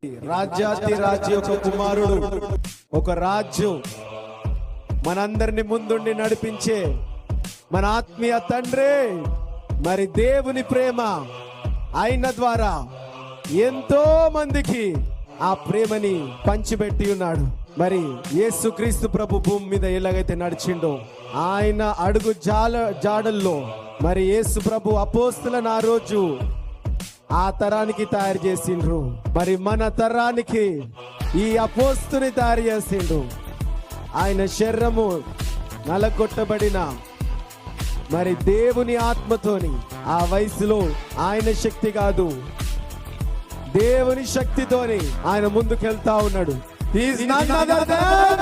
రాజ్యాతి రాజ్య ఒక కుమారుడు, ఒక రాజ్యం మనందరిని ముందుండి నడిపించే మన ఆత్మీయ తండ్రి, మరి దేవుని ప్రేమ ఆయన ద్వారా ఎంతో మందికి ఆ ప్రేమని పంచిపెట్టి ఉన్నాడు. మరి యేసుక్రీస్తు ప్రభు భూమి మీద ఎలాగైతే నడిచిండో ఆయన అడుగు జాడల్లో మరి యేసు ప్రభు అపోస్తులను ఆ రోజు ఆ తరానికి తయారు చేసిండ్రు. మరి మన తరానికి ఈ అపోస్తుని తయారు చేసిండ్రు. ఆయన శరీరము నలగొట్టబడిన మరి దేవుని ఆత్మతోని ఆ వయసులో ఆయన శక్తి కాదు, దేవుని శక్తితోని ఆయన ముందుకెళ్తా ఉన్నాడు. He is none other than